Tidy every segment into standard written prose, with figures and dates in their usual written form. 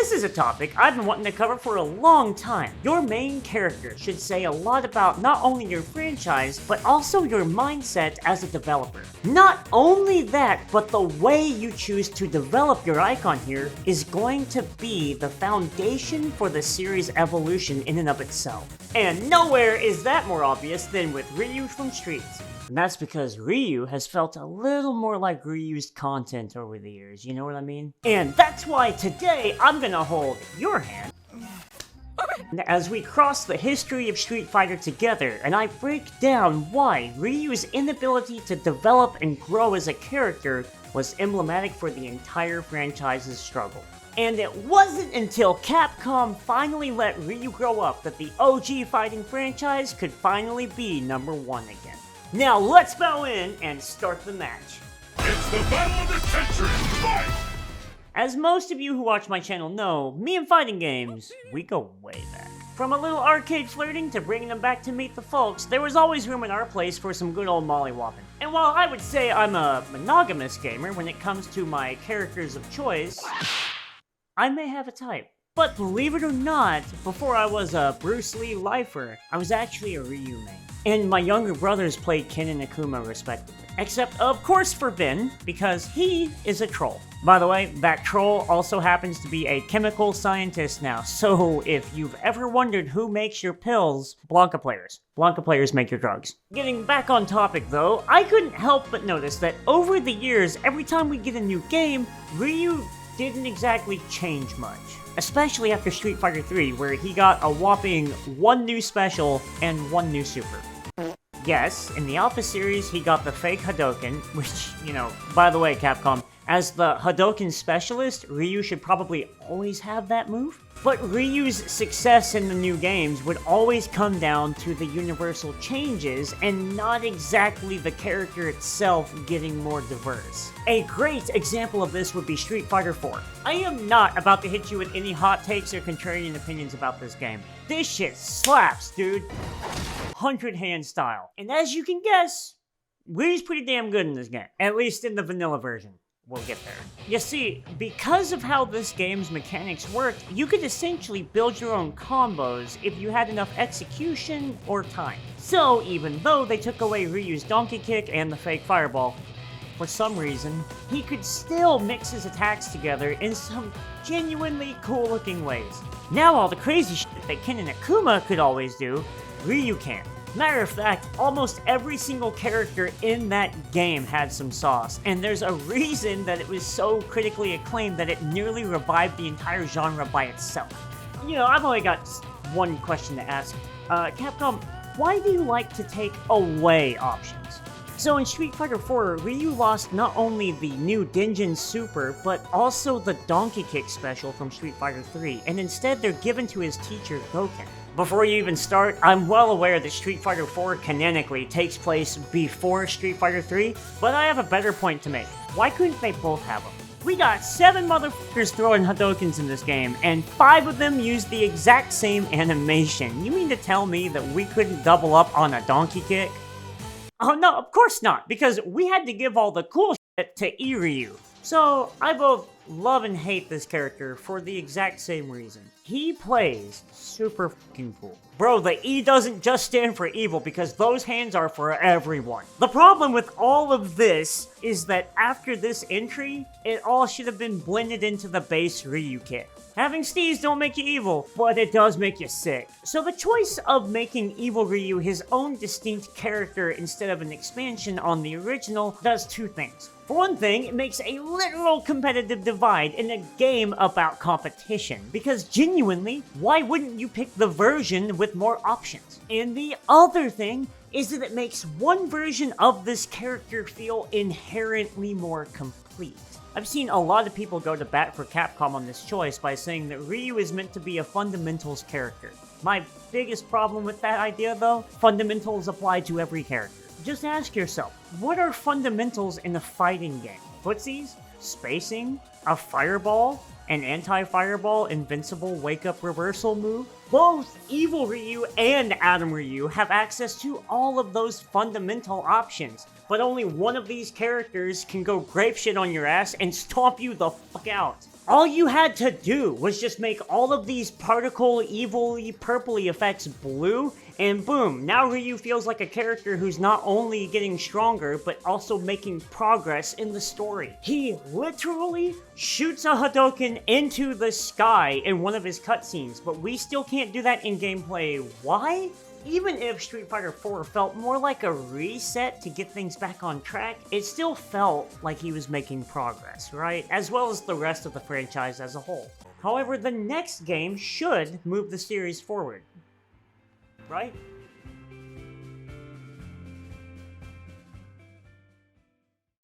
this is a topic I've been wanting to cover for a long time. Your main character should say a lot about not only your franchise, but also your mindset as a developer. Not only that, but the way you choose to develop your icon here is going to be the foundation for the series' evolution in and of itself. And nowhere is that more obvious than with Ryu from Streets. And that's because Ryu has felt a little more like reused content over the years, you know what I mean? And that's why today I'm gonna hold your hand as we cross the history of Street Fighter together, and I break down why Ryu's inability to develop and grow as a character was emblematic for the entire franchise's struggle. And it wasn't until Capcom finally let Ryu grow up that the OG fighting franchise could finally be #1 again. Now let's bow in and start the match. It's the battle of the century! Fight! As most of you who watch my channel know, me and fighting games, we go way back. From a little arcade flirting to bringing them back to meet the folks, there was always room in our place for some good old mollywopping. And while I would say I'm a monogamous gamer when it comes to my characters of choice, I may have a type. But believe it or not, before I was a Bruce Lee lifer, I was actually a Ryu main. And my younger brothers played Ken and Akuma respectively. Except, of course, for Ben, because he is a troll. By the way, that troll also happens to be a chemical scientist now, so if you've ever wondered who makes your pills, Blanca players. Blanca players make your drugs. Getting back on topic though, I couldn't help but notice that over the years, every time we get a new game, Ryu didn't exactly change much. Especially after Street Fighter 3, where he got a whopping 1 new special and 1 new super. Yes, in the Alpha series, he got the fake Hadoken, which, you know, by the way, Capcom, as the Hadoken specialist, Ryu should probably always have that move. But Ryu's success in the new games would always come down to the universal changes and not exactly the character itself getting more diverse. A great example of this would be Street Fighter 4. I am not about to hit you with any hot takes or contrarian opinions about this game. This shit slaps, dude. 100 hand style. And as you can guess, Ryu's pretty damn good in this game. At least in the vanilla version. We'll get there. You see, because of how this game's mechanics worked, you could essentially build your own combos if you had enough execution or time. So even though they took away Ryu's donkey kick and the fake fireball, for some reason, he could still mix his attacks together in some genuinely cool looking ways. Now all the crazy shit that Ken and Akuma could always do, Ryu can. Matter of fact, almost every single character in that game had some sauce, and there's a reason that it was so critically acclaimed that it nearly revived the entire genre by itself. You know, I've only got one question to ask. Capcom, why do you like to take away options? So in Street Fighter 4, Ryu lost not only the new Denjin Super, but also the Donkey Kick special from Street Fighter 3, and instead they're given to his teacher, Goken. Before you even start, I'm well aware that Street Fighter 4 canonically takes place before Street Fighter 3, but I have a better point to make. Why couldn't they both have them? We got 7 motherfuckers throwing Hadokens in this game, and 5 of them used the exact same animation. You mean to tell me that we couldn't double up on a donkey kick? Oh no, of course not, because we had to give all the cool shit to Ryu. So, I both love and hate this character for the exact same reason. He plays super fucking cool. Bro, the E doesn't just stand for evil because those hands are for everyone. The problem with all of this is that after this entry, it all should have been blended into the base Ryu kit. Having steez don't make you evil, but it does make you sick. So the choice of making Evil Ryu his own distinct character instead of an expansion on the original does 2 things. For one thing, it makes a literal competitive divide in a game about competition, because genuinely, why wouldn't you pick the version with more options? And the other thing is that it makes one version of this character feel inherently more complete. I've seen a lot of people go to bat for Capcom on this choice by saying that Ryu is meant to be a fundamentals character. My biggest problem with that idea though, fundamentals apply to every character. Just ask yourself, what are fundamentals in a fighting game? Footsies? Spacing? A fireball? An anti-fireball invincible wake-up reversal move? Both Evil Ryu and Adam Ryu have access to all of those fundamental options. but only one of these characters can go grape shit on your ass and stomp you the fuck out. All you had to do was just make all of these particle, evil-y, purpley effects blue, and boom, now Ryu feels like a character who's not only getting stronger, but also making progress in the story. He literally shoots a Hadouken into the sky in one of his cutscenes, but we still can't do that in gameplay. Why? Even if Street Fighter 4 felt more like a reset to get things back on track, it still felt like he was making progress, right? As well as the rest of the franchise as a whole. However, the next game should move the series forward, right?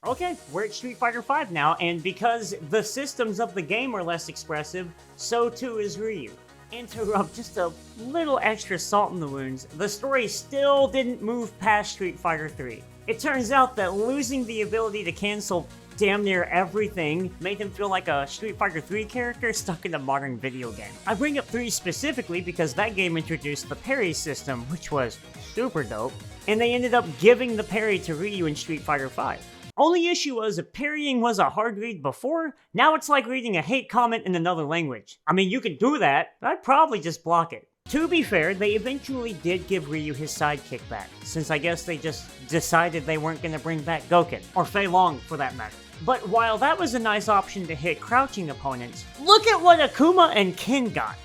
Okay, we're at Street Fighter 5 now, and because the systems of the game are less expressive, so too is Ryu. And to rub just a little extra salt in the wounds, the story still didn't move past Street Fighter 3. It turns out that losing the ability to cancel damn near everything made him feel like a Street Fighter 3 character stuck in a modern video game. I bring up 3 specifically because that game introduced the parry system, which was super dope, and they ended up giving the parry to Ryu in Street Fighter 5. Only issue was, if parrying was a hard read before, now it's like reading a hate comment in another language. I mean, you could do that, but I'd probably just block it. To be fair, they eventually did give Ryu his sidekick back, since I guess they just decided they weren't gonna bring back Gouken, or Fei Long for that matter. But while that was a nice option to hit crouching opponents, look at what Akuma and Ken got.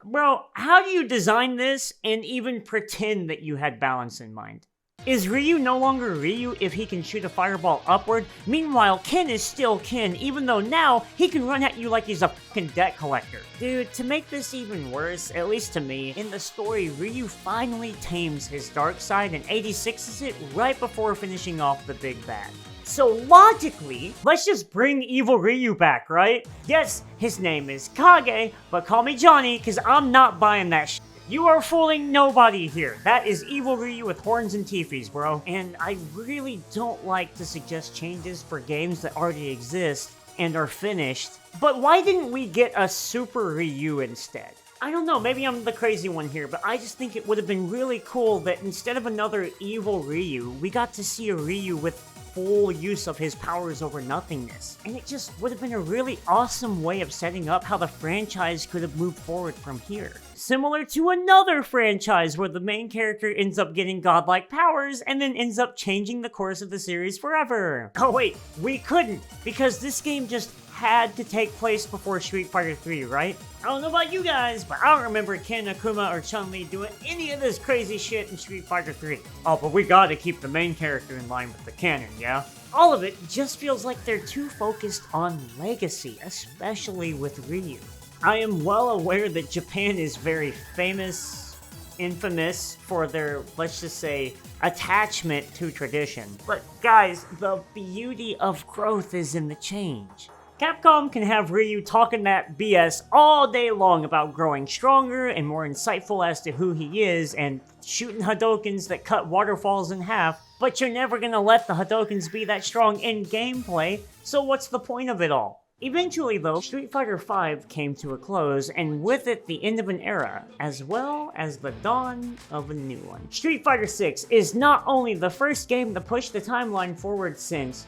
Bro, how do you design this and even pretend that you had balance in mind? Is Ryu no longer Ryu if he can shoot a fireball upward? Meanwhile, Ken is still Ken, even though now he can run at you like he's a fucking debt collector. Dude, to make this even worse, at least to me, in the story, Ryu finally tames his dark side and 86s it right before finishing off the big bad. So logically, let's just bring Evil Ryu back, right? Yes, his name is Kage, but call me Johnny, cause I'm not buying that shit. You are fooling nobody here. That is Evil Ryu with horns and teepees, bro. And I really don't like to suggest changes for games that already exist and are finished. But why didn't we get a Super Ryu instead? I don't know, maybe I'm the crazy one here, but I just think it would have been really cool that instead of another Evil Ryu, we got to see a Ryu with full use of his powers over nothingness. And it just would have been a really awesome way of setting up how the franchise could have moved forward from here. Similar to another franchise where the main character ends up getting godlike powers and then ends up changing the course of the series forever. Oh wait, we couldn't, because this game just had to take place before Street Fighter 3, right? I don't know about you guys, but I don't remember Ken, Akuma, or Chun-Li doing any of this crazy shit in Street Fighter 3. Oh, but we gotta keep the main character in line with the canon, yeah? All of it just feels like they're too focused on legacy, especially with Ryu. I am well aware that Japan is very famous, infamous for their, let's just say, attachment to tradition. But guys, the beauty of growth is in the change. Capcom can have Ryu talking that BS all day long about growing stronger and more insightful as to who he is and shooting Hadoukens that cut waterfalls in half, but you're never gonna let the Hadoukens be that strong in gameplay, so what's the point of it all? Eventually though, Street Fighter V came to a close, and with it the end of an era, as well as the dawn of a new one. Street Fighter VI is not only the first game to push the timeline forward since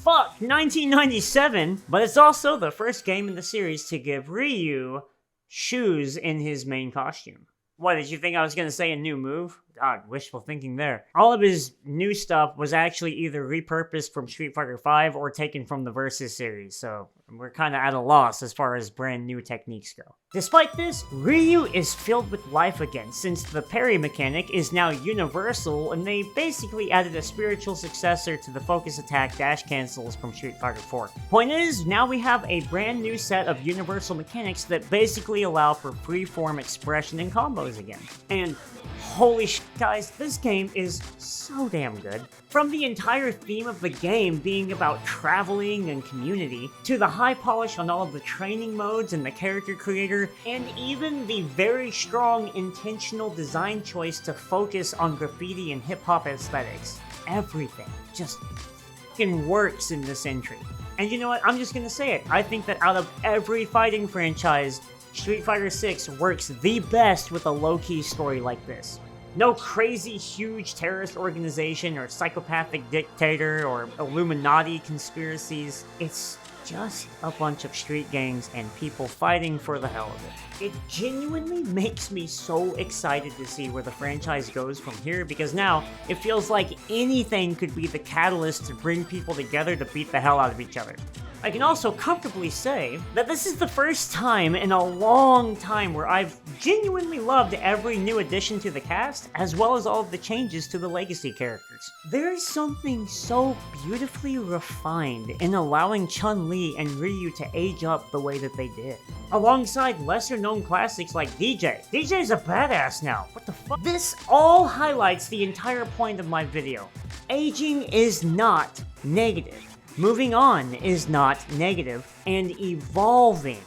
1997, but it's also the first game in the series to give Ryu shoes in his main costume. What, did you think I was gonna say a new move? God, wishful thinking there. All of his new stuff was actually either repurposed from Street Fighter V or taken from the Versus series, so we're kinda at a loss as far as brand new techniques go. Despite this, Ryu is filled with life again, since the parry mechanic is now universal and they basically added a spiritual successor to the focus attack dash cancels from Street Fighter 4. Point is, now we have a brand new set of universal mechanics that basically allow for free-form expression and combos again. And holy shit, guys, this game is so damn good. From the entire theme of the game being about traveling and community, to the high polish on all of the training modes and the character creator, and even the very strong intentional design choice to focus on graffiti and hip-hop aesthetics. Everything just fucking works in this entry. And you know what? I'm just gonna say it. I think that out of every fighting franchise, Street Fighter 6 works the best with a low-key story like this. No crazy huge terrorist organization or psychopathic dictator or Illuminati conspiracies. It's just a bunch of street gangs and people fighting for the hell of it. It genuinely makes me so excited to see where the franchise goes from here, because now it feels like anything could be the catalyst to bring people together to beat the hell out of each other. I can also comfortably say that this is the first time in a long time where I've genuinely loved every new addition to the cast, as well as all of the changes to the legacy characters. There's something so beautifully refined in allowing Chun-Li and Ryu to age up the way that they did, alongside lesser-known classics like DJ. DJ's a badass now. What the fuck? This all highlights the entire point of my video. Aging is not negative. Moving on is not negative, and evolving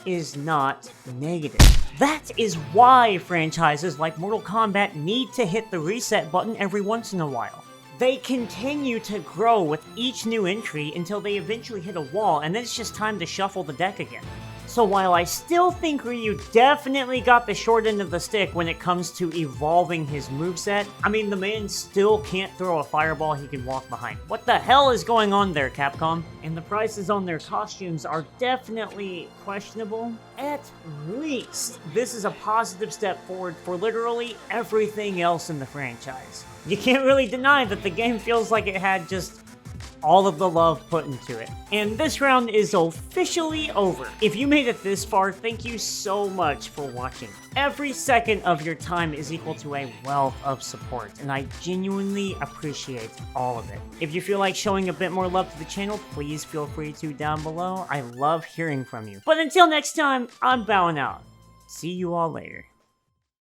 is not negative. That is why franchises like Mortal Kombat need to hit the reset button every once in a while. They continue to grow with each new entry until they eventually hit a wall, and then it's just time to shuffle the deck again. So while I still think Ryu definitely got the short end of the stick when it comes to evolving his moveset, I mean, the man still can't throw a fireball he can walk behind. What the hell is going on there, Capcom? And the prices on their costumes are definitely questionable. At least, this is a positive step forward for literally everything else in the franchise. You can't really deny that the game feels like it had just all of the love put into it. And this round is officially over. If you made it this far, thank you so much for watching. Every second of your time is equal to a wealth of support, and I genuinely appreciate all of it. If you feel like showing a bit more love to the channel, please feel free to down below. I love hearing from you. But until next time, I'm bowing out. See you all later.